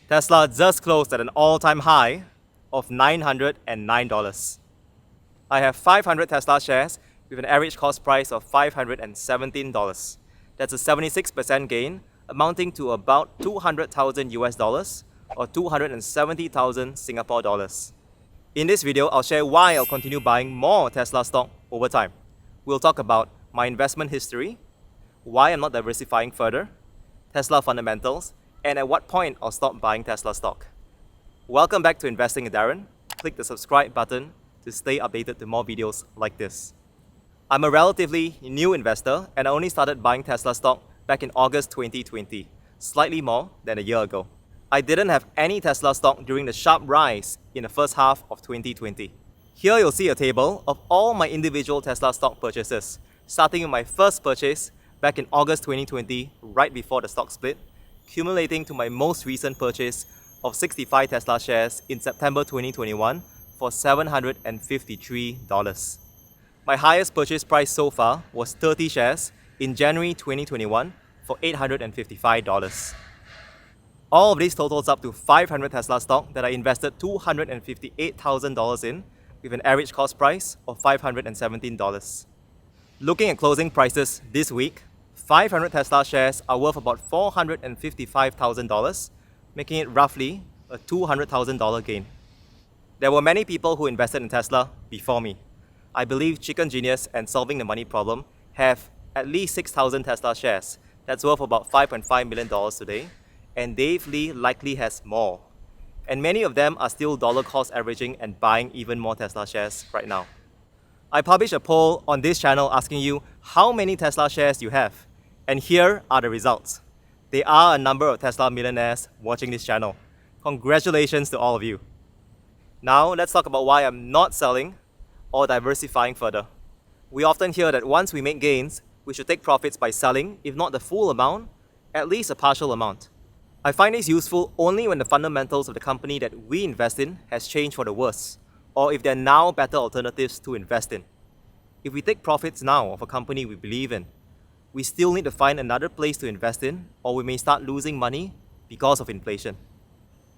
Tesla just closed at an all-time high of $909. I have 500 Tesla shares with an average cost price of $517. That's a 76% gain, amounting to about 200,000 US dollars or 270,000 Singapore dollars. In this video, I'll share why I'll continue buying more Tesla stock over time. We'll talk about my investment history, why I'm not diversifying further, Tesla fundamentals, and at what point I'll stop buying Tesla stock. Welcome back to Investing with Daren. Click the subscribe button to stay updated to more videos like this. I'm a relatively new investor and I only started buying Tesla stock back in August 2020, slightly more than a year ago. I didn't have any Tesla stock during the sharp rise in the first half of 2020. Here you'll see a table of all my individual Tesla stock purchases, starting with my first purchase back in August 2020, right before the stock split, accumulating to my most recent purchase of 65 Tesla shares in September 2021 for $753. My highest purchase price so far was 30 shares in January 2021 for $855. All of these totals up to 500 Tesla stock that I invested $258,000 in with an average cost price of $517. Looking at closing prices this week, 500 Tesla shares are worth about $455,000, making it roughly a $200,000 gain. There were many people who invested in Tesla before me. I believe Chicken Genius and Solving the Money Problem have at least 6,000 Tesla shares. That's worth about $5.5 million today. And Dave Lee likely has more. And many of them are still dollar cost averaging and buying even more Tesla shares right now. I published a poll on this channel asking you how many Tesla shares you have. And here are the results. There are a number of Tesla millionaires watching this channel. Congratulations to all of you. Now let's talk about why I'm not selling or diversifying further. We often hear that once we make gains, we should take profits by selling, if not the full amount, at least a partial amount. I find this useful only when the fundamentals of the company that we invest in has changed for the worse, or if there are now better alternatives to invest in. If we take profits now of a company we believe in, we still need to find another place to invest in, or we may start losing money because of inflation.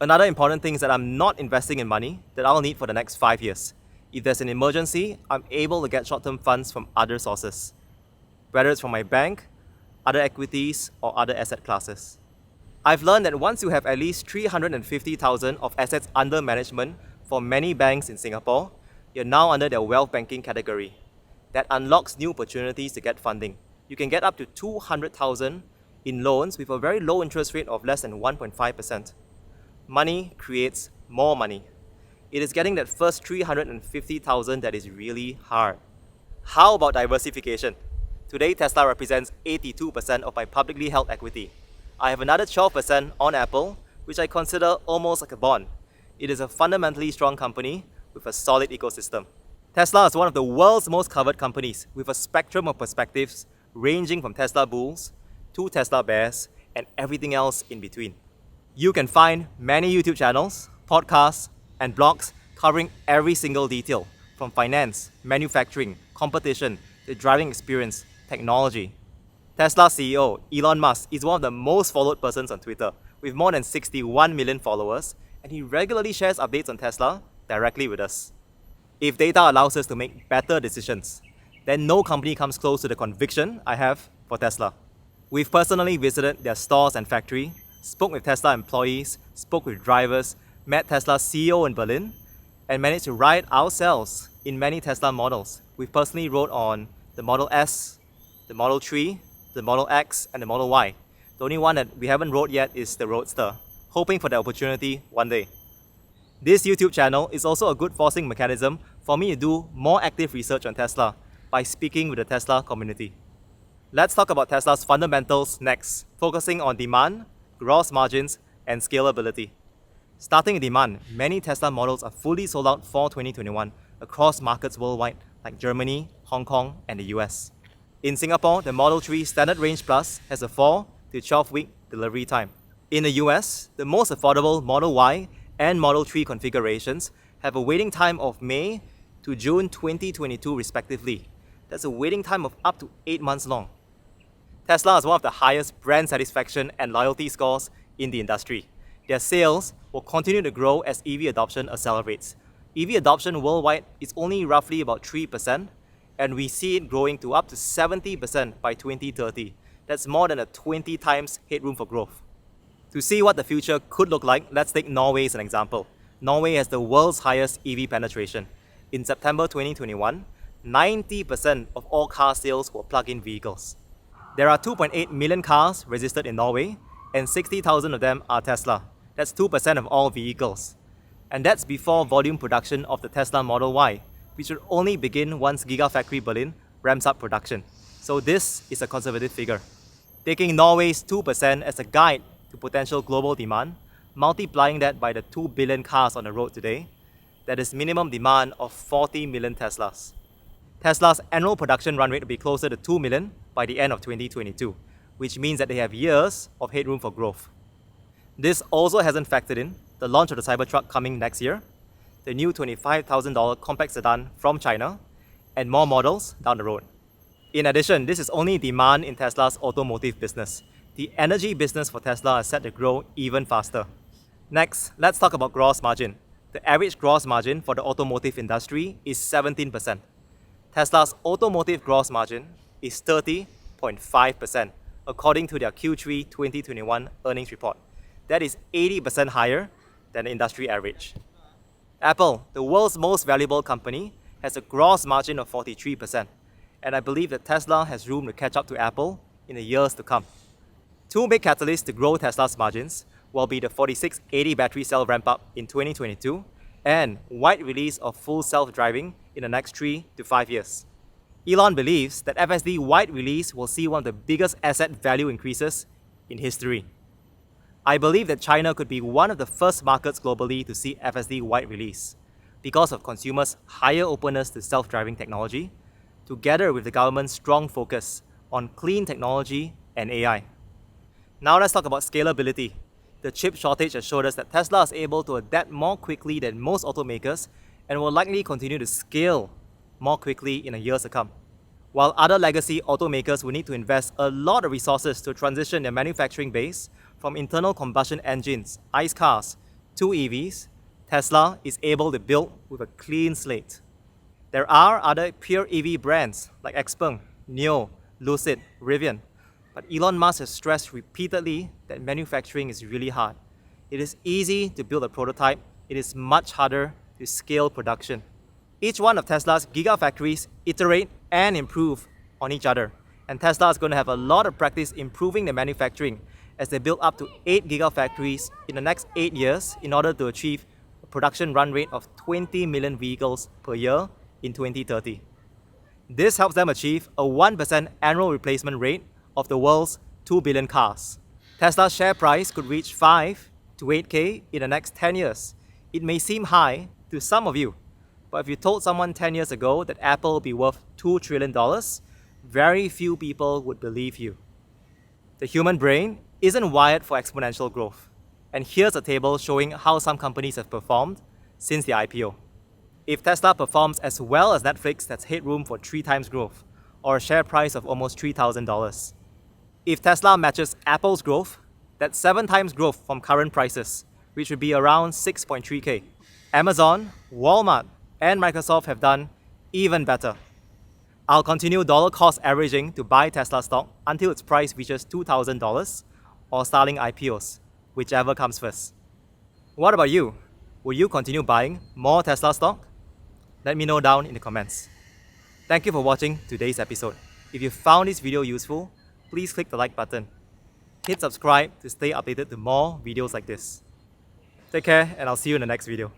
Another important thing is that I'm not investing in money that I'll need for the next 5 years. If there's an emergency, I'm able to get short-term funds from other sources, whether it's from my bank, other equities, or other asset classes. I've learned that once you have at least 350,000 of assets under management for many banks in Singapore, you're now under their wealth banking category. That unlocks new opportunities to get funding. You can get up to 200,000 in loans with a very low interest rate of less than 1.5%. Money creates more money. It is getting that first 350,000 that is really hard. How about diversification? Today, Tesla represents 82% of my publicly held equity. I have another 12% on Apple, which I consider almost like a bond. It is a fundamentally strong company with a solid ecosystem. Tesla is one of the world's most covered companies with a spectrum of perspectives ranging from Tesla bulls to Tesla bears and everything else in between. You can find many YouTube channels, podcasts, and blogs covering every single detail from finance, manufacturing, competition, the driving experience, technology. Tesla CEO Elon Musk is one of the most followed persons on Twitter with more than 61 million followers, and he regularly shares updates on Tesla directly with us. If data allows us to make better decisions, then no company comes close to the conviction I have for Tesla. We've personally visited their stores and factory, spoke with Tesla employees, spoke with drivers, met Tesla's CEO in Berlin, and managed to ride ourselves in many Tesla models. We personally rode on the Model S, the Model 3, the Model X, and the Model Y. The only one that we haven't rode yet is the Roadster, hoping for the opportunity one day. This YouTube channel is also a good forcing mechanism for me to do more active research on Tesla by speaking with the Tesla community. Let's talk about Tesla's fundamentals next, focusing on demand, gross margins, and scalability. Starting with demand, many Tesla models are fully sold out for 2021 across markets worldwide like Germany, Hong Kong, and the US. In Singapore, the Model 3 Standard Range Plus has a 4 to 12-week delivery time. In the US, the most affordable Model Y and Model 3 configurations have a waiting time of May to June 2022 respectively. That's a waiting time of up to 8 months long. Tesla has one of the highest brand satisfaction and loyalty scores in the industry. their sales will continue to grow as EV adoption accelerates. EV adoption worldwide is only roughly about 3%, and we see it growing to up to 70% by 2030. That's more than a 20 times headroom for growth. To see what the future could look like, let's take Norway as an example. Norway has the world's highest EV penetration. In September 2021, 90% of all car sales were plug-in vehicles. There are 2.8 million cars registered in Norway, and 60,000 of them are Tesla. That's 2% of all vehicles. And that's before volume production of the Tesla Model Y, which will only begin once Gigafactory Berlin ramps up production. So this is a conservative figure. Taking Norway's 2% as a guide to potential global demand, multiplying that by the 2 billion cars on the road today, that is minimum demand of 40 million Teslas. Tesla's annual production run rate will be closer to 2 million by the end of 2022, which means that they have years of headroom for growth. This also hasn't factored in the launch of the Cybertruck coming next year, the new $25,000 compact sedan from China, and more models down the road. In addition, this is only demand in Tesla's automotive business. The energy business for Tesla is set to grow even faster. Next, let's talk about gross margin. The average gross margin for the automotive industry is 17%. Tesla's automotive gross margin is 30.5%, according to their Q3 2021 earnings report. That is 80% higher than the industry average. Apple, the world's most valuable company, has a gross margin of 43%, and I believe that Tesla has room to catch up to Apple in the years to come. Two big catalysts to grow Tesla's margins will be the 4680 battery cell ramp-up in 2022 and wide release of full self-driving in the next 3 to 5 years. Elon believes that FSD wide release will see one of the biggest asset value increases in history. I believe that China could be one of the first markets globally to see FSD wide release because of consumers' higher openness to self-driving technology, together with the government's strong focus on clean technology and AI. Now let's talk about scalability. The chip shortage has showed us that Tesla is able to adapt more quickly than most automakers and will likely continue to scale more quickly in the years to come. While other legacy automakers will need to invest a lot of resources to transition their manufacturing base from internal combustion engines, ICE cars, to EVs, Tesla is able to build with a clean slate. There are other pure EV brands like Xpeng, Nio, Lucid, Rivian, but Elon Musk has stressed repeatedly that manufacturing is really hard. It is easy to build a prototype, it is much harder to scale production. Each one of Tesla's gigafactories iterate and improve on each other, and Tesla is going to have a lot of practice improving the manufacturing as they build up to 8 gigafactories in the next 8 years in order to achieve a production run rate of 20 million vehicles per year in 2030. This helps them achieve a 1% annual replacement rate of the world's 2 billion cars. Tesla's share price could reach 5 to 8K in the next 10 years. It may seem high to some of you, but if you told someone 10 years ago that Apple would be worth $2 trillion, very few people would believe you. The human brain isn't wired for exponential growth. And here's a table showing how some companies have performed since the IPO. If Tesla performs as well as Netflix, that's headroom for 3 times growth, or a share price of almost $3,000. If Tesla matches Apple's growth, that's 7 times growth from current prices, which would be around 6.3K. Amazon, Walmart, and Microsoft have done even better. I'll continue dollar cost averaging to buy Tesla stock until its price reaches $2,000 or Starlink IPOs, whichever comes first. What about you? Will you continue buying more Tesla stock? Let me know down in the comments. Thank you for watching today's episode. If you found this video useful, please click the like button. Hit subscribe to stay updated to more videos like this. Take care, and I'll see you in the next video.